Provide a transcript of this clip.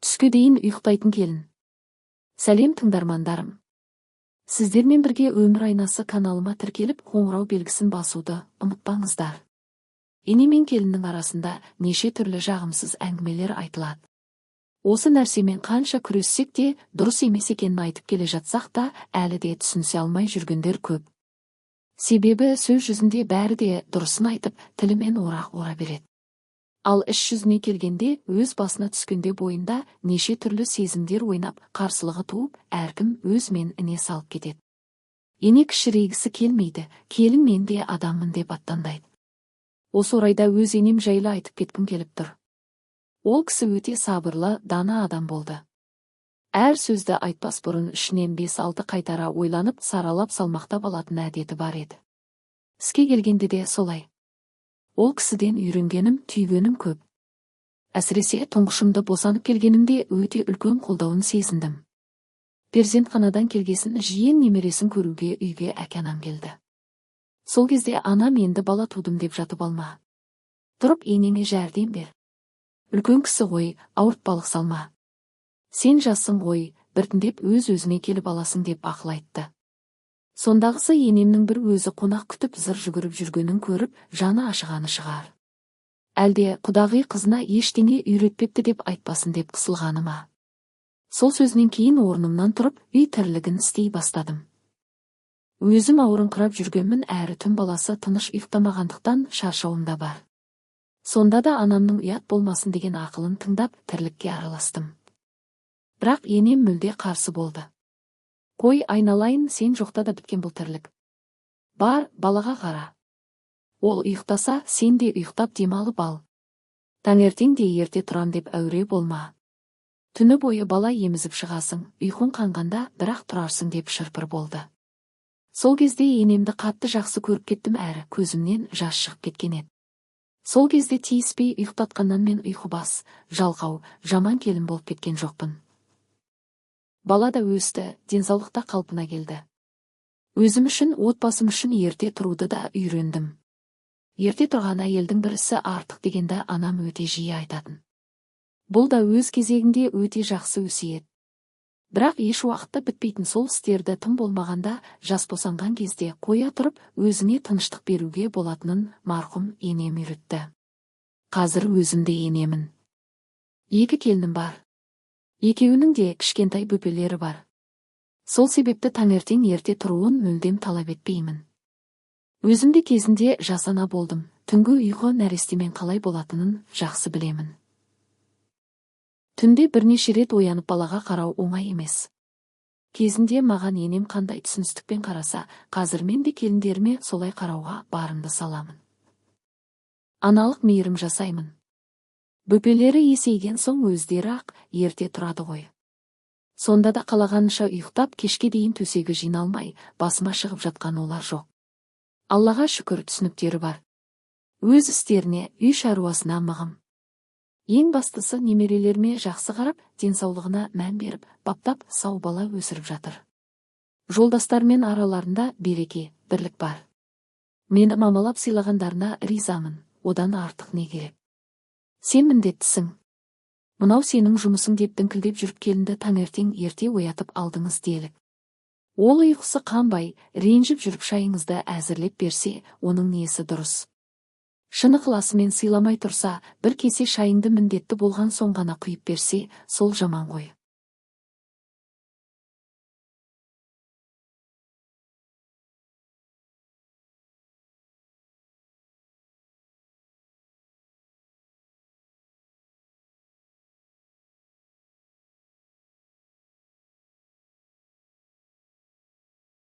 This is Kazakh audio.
Түске дейін ұйықтайтын келін. Сәлем тыңдармандарым. Сіздермен бірге өмір айнасы каналыма тіркеліп, қоңырау белгісін басуды ұмытпаңыздар. Ене мен келіннің арасында неше түрлі жағымсыз әңгімелер айтылады. Осы нәрсемен қанша күрессек те, дұрыс емес екенін айтып келе жатсақ та, әлі де түсінісе алмай жүргендер көп. Себебі сөз жүзінде бәрі де дұрысын айтып, тілімен орақ ора береді. Ал іс жүзіне келгенде, өз басына түскенде бойында неше түрлі сезімдер ойнап, қарсылығы туып, әркім өзімен іне салып кетеді. Ене кішірейгісі келмейді, келін мен де адаммын деп аттандайды. Осы орайда өз енем жайлы айтып кеткім келіп тұр. Ол кісі өте сабырлы, дана адам болды. Әр сөзді айтпас бұрын ішінен 5-6 қайтара ойланып, саралап салмақтап алатын әдеті бар еді. Іске келгенде де солай. Ол кісіден үйренгенім, түйгенім көп. Әсіресе тұңғышымды босанып келгенімде өте үлкен қолдауын сезіндім. Перзентханадан келгесін жиен немересін көруге үйге әке-анам келді. Сол кезде анам енді бала тудым деп жатып алма. Тұрып енеме жәрдем бер. Үлкен кісі ғой, ауыртпалық салма. Сен жассың ғой, біртіндеп өз-өзіне келіп аласың деп ақыл айтты. Сондағысы енемнің бір өзі қонақ күтіп зыр жүгіріп жүргенін көріп, жаны ашығаны шығар. Әлде құдағи қызына ештеңе үйретпепті деп айтпасын деп қысылғаны ма? Сол сөзінен кейін орнымнан тұрып, үй тірлігін істей бастадым. Өзім ауырыңқырап жүргенмін, әрі түн баласы тыныш ұйықтамағандықтан шаршауым да бар. Сонда да анамның ұят болмасын деген ақылын тыңдап, тірлікке араластым. Бірақ енем мүлде қарсы болды. Қой айналайын, сен жоқта да біткен бұл тірлік. Бар, балаға қара. Ол ұйықтаса, сен де ұйықтап демалып ал. Таңертең де ерте тұрам деп әуре болма. Түні бойы бала емізіп шығасың, ұйқың қанғанда бірақ тұрарсың деп шырпыр болды. Сол кезде енемді қатты жақсы көріп кеттім, әрі көзімнен жас шығып кеткен еді. Сол кезде тиіспей ұйықтатқаннан мен ұйқыбас, жалқау, жаман келін болып кеткен жоқпын. Бала да өсті, денсаулықта қалпына келді. Өзім үшін, отбасым үшін ерте тұруды да үйрендім. Ерте тұрған әйелдің бірісі артық дегенді анам өте жиі айтатын. Бұл да өз кезегінде өте жақсы өсиет. Бірақ еш уақытта бітпейтін сол істерді тым болмағанда, жас босанған кезде қоя тұрып, өзіне тыныштық беруге болатынын марқұм енем үйретті. Қазір өзімде енемін. 2 келінім бар. Екеуінің де кішкентай бөпелері бар. Сол себепті таңертең ерте тұруын мүлдем талап етпеймін. Өзімде кезінде жасана болдым, түнгі ұйқы нәрестемен қалай болатынын жақсы білемін. Түнде бірнеше рет оянып балаға қарау оңай емес. Кезінде маған енем қандай түсіністікпен қараса, қазір мен де келіндеріме солай қарауға барымды саламын. Аналық мейірім жасаймын. Бөпелері есейген соң өздері ақ ерте тұрады ғой. Сонда да қалағанынша ұйықтап, кешке дейін төсегі жиналмай, басыма шығып жатқан олар жоқ. Аллаға шүкір, түсініктері бар. Өз істеріне, үй шаруасына мығым. Ең бастысы немерелеріме жақсы қарап, денсаулығына мән беріп, баптап, сау бала өсіріп жатыр. Жолдастармен араларында береке, бірлік бар. Мені мамалап сыйлағандарына ризамын, одан артық не керек? Сен міндеттісің. Мынау сенің жұмысың деп діңкілдеп жүріп келінді таңертең ерте оятып алдыңыз делік. Ол ұйқысы қанбай, ренжіп жүріп шайыңызды әзірлеп берсе, оның несі дұрыс. Шын ықыласымен сыйламай тұрса, бір кесе шайыңды міндетті болған соң ғана құйып берсе, сол жаман ғой.